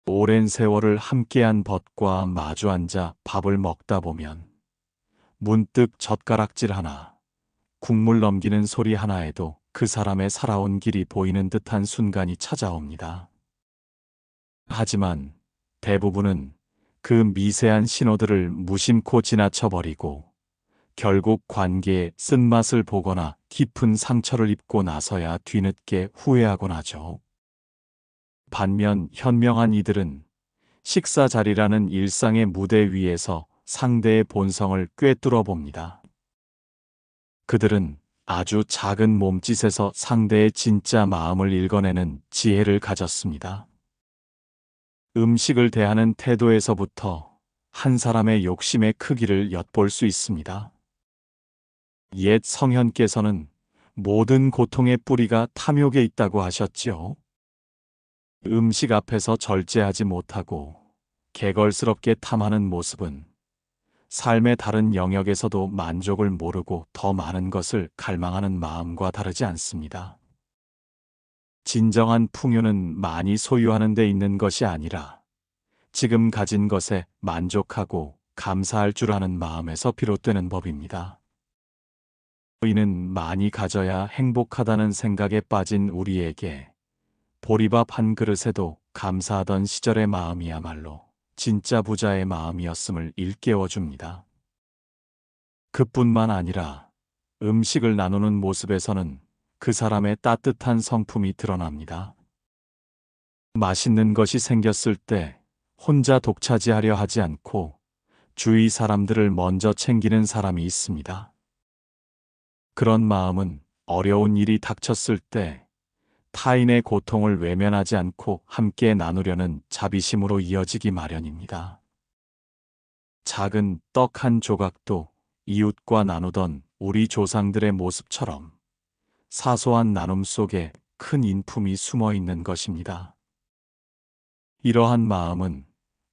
오랜 세월을 함께한 벗과 마주 앉아 밥을 먹다 보면 문득 젓가락질 하나, 국물 넘기는 소리 하나에도 그 사람의 살아온 길이 보이는 듯한 순간이 찾아옵니다. 하지만 대부분은 그 미세한 신호들을 무심코 지나쳐버리고 결국 관계의 쓴맛을 보거나 깊은 상처를 입고 나서야 뒤늦게 후회하곤 하죠. 반면 현명한 이들은 식사 자리라는 일상의 무대 위에서 상대의 본성을 꿰뚫어 봅니다. 그들은 아주 작은 몸짓에서 상대의 진짜 마음을 읽어내는 지혜를 가졌습니다. 음식을 대하는 태도에서부터 한 사람의 욕심의 크기를 엿볼 수 있습니다. 옛 성현께서는 모든 고통의 뿌리가 탐욕에 있다고 하셨지요. 음식 앞에서 절제하지 못하고 개걸스럽게 탐하는 모습은 삶의 다른 영역에서도 만족을 모르고 더 많은 것을 갈망하는 마음과 다르지 않습니다. 진정한 풍요는 많이 소유하는 데 있는 것이 아니라 지금 가진 것에 만족하고 감사할 줄 아는 마음에서 비롯되는 법입니다. 이는 많이 가져야 행복하다는 생각에 빠진 우리에게 보리밥 한 그릇에도 감사하던 시절의 마음이야말로 진짜 부자의 마음이었음을 일깨워 줍니다. 그뿐만 아니라 음식을 나누는 모습에서는 그 사람의 따뜻한 성품이 드러납니다. 맛있는 것이 생겼을 때 혼자 독차지하려 하지 않고 주위 사람들을 먼저 챙기는 사람이 있습니다. 그런 마음은 어려운 일이 닥쳤을 때 타인의 고통을 외면하지 않고 함께 나누려는 자비심으로 이어지기 마련입니다. 작은 떡 한 조각도 이웃과 나누던 우리 조상들의 모습처럼 사소한 나눔 속에 큰 인품이 숨어 있는 것입니다. 이러한 마음은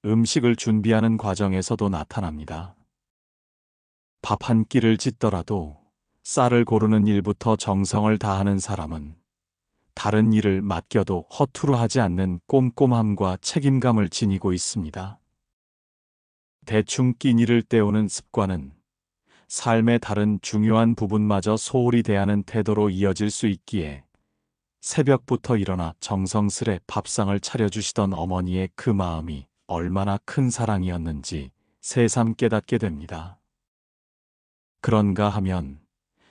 음식을 준비하는 과정에서도 나타납니다. 밥 한 끼를 짓더라도 쌀을 고르는 일부터 정성을 다하는 사람은 다른 일을 맡겨도 허투루 하지 않는 꼼꼼함과 책임감을 지니고 있습니다. 대충 끼니를 때우는 습관은 삶의 다른 중요한 부분마저 소홀히 대하는 태도로 이어질 수 있기에 새벽부터 일어나 정성스레 밥상을 차려주시던 어머니의 그 마음이 얼마나 큰 사랑이었는지 새삼 깨닫게 됩니다. 그런가 하면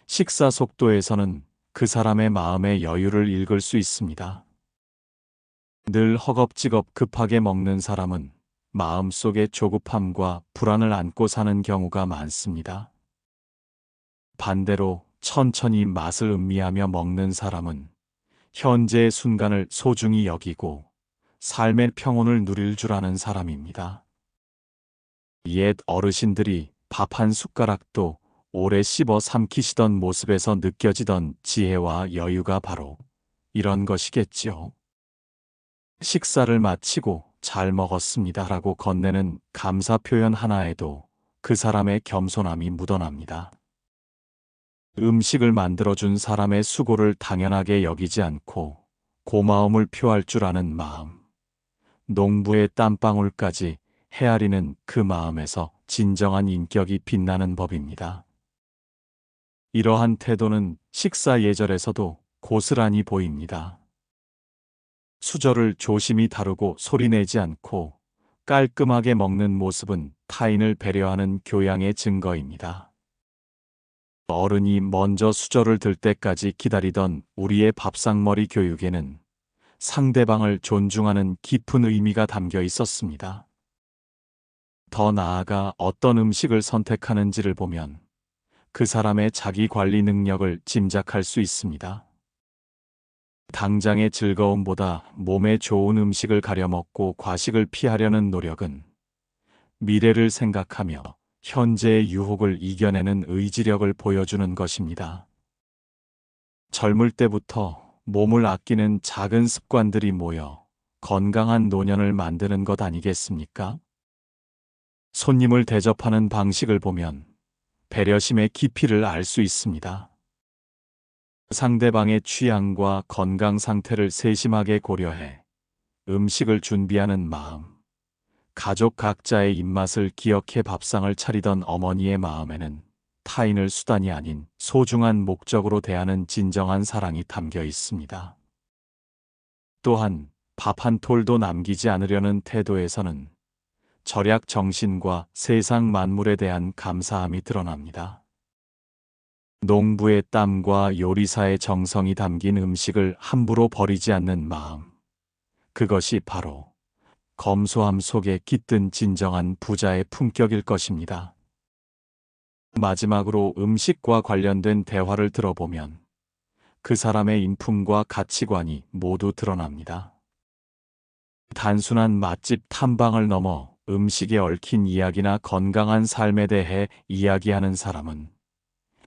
식사 속도에서는 그 사람의 마음의 여유를 읽을 수 있습니다. 늘 허겁지겁 급하게 먹는 사람은 마음속에 조급함과 불안을 안고 사는 경우가 많습니다. 반대로 천천히 맛을 음미하며 먹는 사람은 현재의 순간을 소중히 여기고 삶의 평온을 누릴 줄 아는 사람입니다. 옛 어르신들이 밥 한 숟가락도 오래 씹어 삼키시던 모습에서 느껴지던 지혜와 여유가 바로 이런 것이겠지요. 식사를 마치고 잘 먹었습니다라고 건네는 감사 표현 하나에도 그 사람의 겸손함이 묻어납니다. 음식을 만들어준 사람의 수고를 당연하게 여기지 않고 고마움을 표할 줄 아는 마음, 농부의 땀방울까지 헤아리는 그 마음에서 진정한 인격이 빛나는 법입니다. 이러한 태도는 식사 예절에서도 고스란히 보입니다. 수저를 조심히 다루고 소리내지 않고 깔끔하게 먹는 모습은 타인을 배려하는 교양의 증거입니다. 어른이 먼저 수저를 들 때까지 기다리던 우리의 밥상머리 교육에는 상대방을 존중하는 깊은 의미가 담겨 있었습니다. 더 나아가 어떤 음식을 선택하는지를 보면 그 사람의 자기 관리 능력을 짐작할 수 있습니다. 당장의 즐거움보다 몸에 좋은 음식을 가려먹고 과식을 피하려는 노력은 미래를 생각하며 현재의 유혹을 이겨내는 의지력을 보여주는 것입니다. 젊을 때부터 몸을 아끼는 작은 습관들이 모여 건강한 노년을 만드는 것 아니겠습니까? 손님을 대접하는 방식을 보면 배려심의 깊이를 알 수 있습니다. 상대방의 취향과 건강 상태를 세심하게 고려해 음식을 준비하는 마음, 가족 각자의 입맛을 기억해 밥상을 차리던 어머니의 마음에는 타인을 수단이 아닌 소중한 목적으로 대하는 진정한 사랑이 담겨 있습니다. 또한 밥 한 톨도 남기지 않으려는 태도에서는 절약 정신과 세상 만물에 대한 감사함이 드러납니다. 농부의 땀과 요리사의 정성이 담긴 음식을 함부로 버리지 않는 마음. 그것이 바로 검소함 속에 깃든 진정한 부자의 품격일 것입니다. 마지막으로 음식과 관련된 대화를 들어보면 그 사람의 인품과 가치관이 모두 드러납니다. 단순한 맛집 탐방을 넘어 음식에 얽힌 이야기나 건강한 삶에 대해 이야기하는 사람은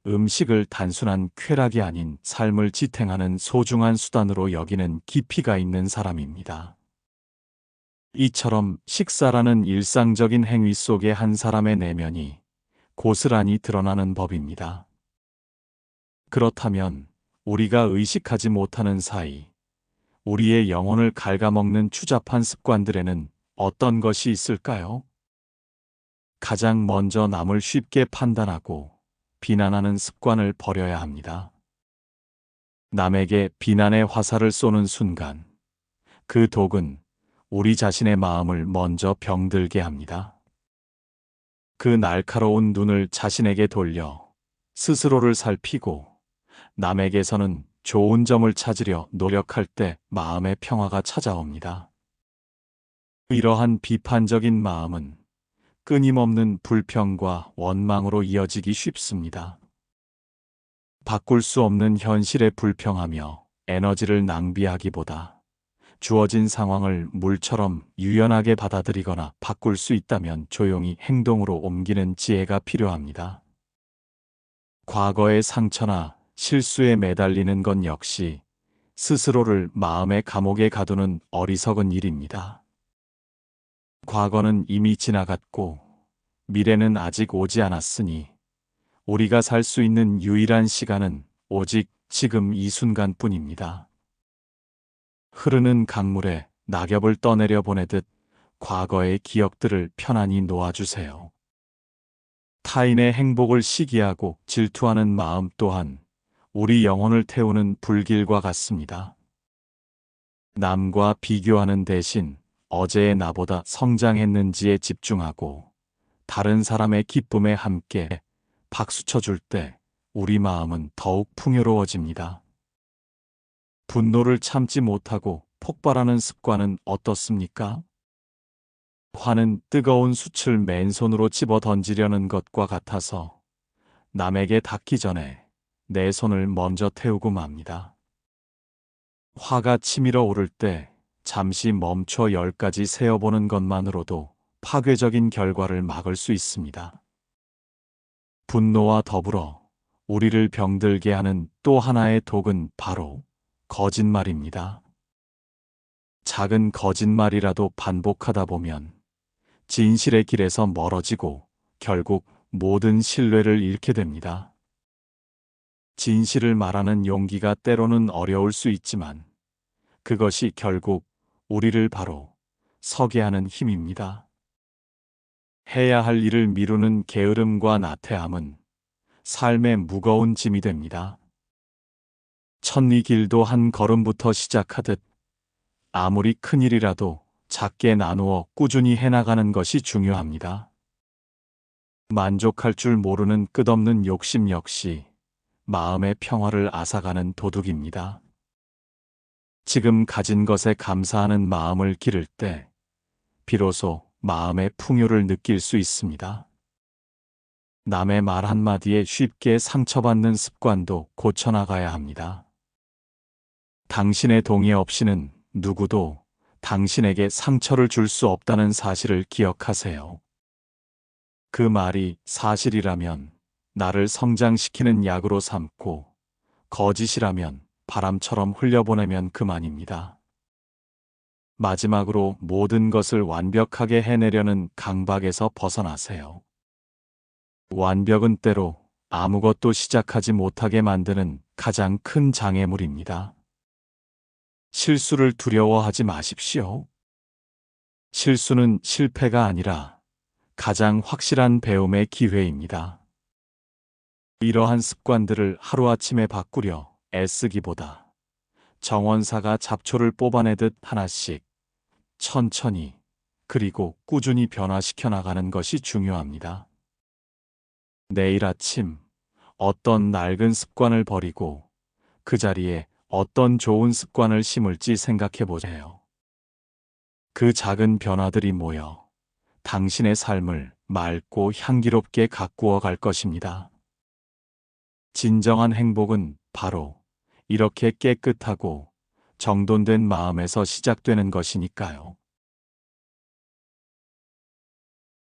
음식을 단순한 쾌락이 아닌 삶을 지탱하는 소중한 수단으로 여기는 깊이가 있는 사람입니다. 이처럼 식사라는 일상적인 행위 속에 한 사람의 내면이 고스란히 드러나는 법입니다. 그렇다면 우리가 의식하지 못하는 사이 우리의 영혼을 갉아먹는 추잡한 습관들에는 어떤 것이 있을까요? 가장 먼저 남을 쉽게 판단하고 비난하는 습관을 버려야 합니다. 남에게 비난의 화살을 쏘는 순간 그 독은 우리 자신의 마음을 먼저 병들게 합니다. 그 날카로운 눈을 자신에게 돌려 스스로를 살피고 남에게서는 좋은 점을 찾으려 노력할 때 마음의 평화가 찾아옵니다. 이러한 비판적인 마음은 끊임없는 불평과 원망으로 이어지기 쉽습니다. 바꿀 수 없는 현실에 불평하며 에너지를 낭비하기보다 주어진 상황을 물처럼 유연하게 받아들이거나 바꿀 수 있다면 조용히 행동으로 옮기는 지혜가 필요합니다. 과거의 상처나 실수에 매달리는 건 역시 스스로를 마음의 감옥에 가두는 어리석은 일입니다. 과거는 이미 지나갔고 미래는 아직 오지 않았으니 우리가 살 수 있는 유일한 시간은 오직 지금 이 순간뿐입니다. 흐르는 강물에 낙엽을 떠내려 보내듯 과거의 기억들을 편안히 놓아주세요. 타인의 행복을 시기하고 질투하는 마음 또한 우리 영혼을 태우는 불길과 같습니다. 남과 비교하는 대신 어제의 나보다 성장했는지에 집중하고 다른 사람의 기쁨에 함께 박수쳐줄 때 우리 마음은 더욱 풍요로워집니다. 분노를 참지 못하고 폭발하는 습관은 어떻습니까? 화는 뜨거운 숯을 맨손으로 집어 던지려는 것과 같아서 남에게 닿기 전에 내 손을 먼저 태우고 맙니다. 화가 치밀어 오를 때 잠시 멈춰 10가지 세어보는 것만으로도 파괴적인 결과를 막을 수 있습니다. 분노와 더불어 우리를 병들게 하는 또 하나의 독은 바로 거짓말입니다. 작은 거짓말이라도 반복하다 보면 진실의 길에서 멀어지고 결국 모든 신뢰를 잃게 됩니다. 진실을 말하는 용기가 때로는 어려울 수 있지만 그것이 결국 우리를 바로 서게 하는 힘입니다. 해야 할 일을 미루는 게으름과 나태함은 삶의 무거운 짐이 됩니다. 천리 길도 한 걸음부터 시작하듯 아무리 큰 일이라도 작게 나누어 꾸준히 해나가는 것이 중요합니다. 만족할 줄 모르는 끝없는 욕심 역시 마음의 평화를 앗아가는 도둑입니다. 지금 가진 것에 감사하는 마음을 기를 때 비로소 마음의 풍요를 느낄 수 있습니다. 남의 말 한마디에 쉽게 상처받는 습관도 고쳐나가야 합니다. 당신의 동의 없이는 누구도 당신에게 상처를 줄 수 없다는 사실을 기억하세요. 그 말이 사실이라면 나를 성장시키는 약으로 삼고 거짓이라면 바람처럼 흘려보내면 그만입니다. 마지막으로 모든 것을 완벽하게 해내려는 강박에서 벗어나세요. 완벽은 때로 아무것도 시작하지 못하게 만드는 가장 큰 장애물입니다. 실수를 두려워하지 마십시오. 실수는 실패가 아니라 가장 확실한 배움의 기회입니다. 이러한 습관들을 하루아침에 바꾸려 애쓰기보다 정원사가 잡초를 뽑아내듯 하나씩 천천히 그리고 꾸준히 변화시켜 나가는 것이 중요합니다. 내일 아침 어떤 낡은 습관을 버리고 그 자리에 어떤 좋은 습관을 심을지 생각해 보세요. 그 작은 변화들이 모여 당신의 삶을 맑고 향기롭게 가꾸어 갈 것입니다. 진정한 행복은 바로 이렇게 깨끗하고 정돈된 마음에서 시작되는 것이니까요.